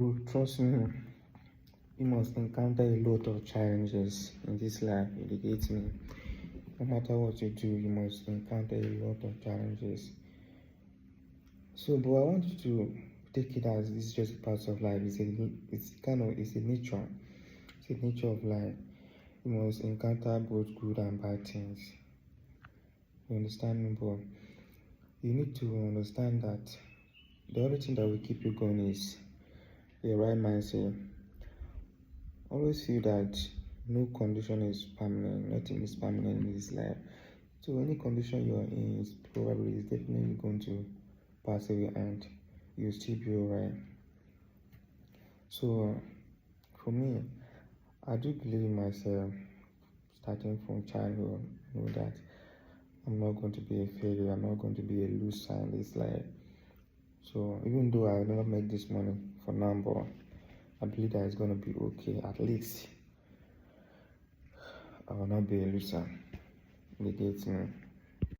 Trust me, you must encounter a lot of challenges in this life. You get me? No matter what you do, you must encounter a lot of challenges. So, but I want you to take it as this is just part of life. It's a nature. It's a nature of life. You must encounter both good and bad things. You understand me, bro? You need to understand that the only thing that will keep you going is the right mindset. Always feel that no condition is permanent, nothing is permanent in this life. So any condition you are in is definitely going to pass away and you'll still be alright. So for me, I do believe in myself starting from childhood. Know that I'm not going to be a failure, I'm not going to be a loser in this life. So even though I'll never make this money for now, but I believe that it's gonna be okay. At least I will not be a loser. You get me?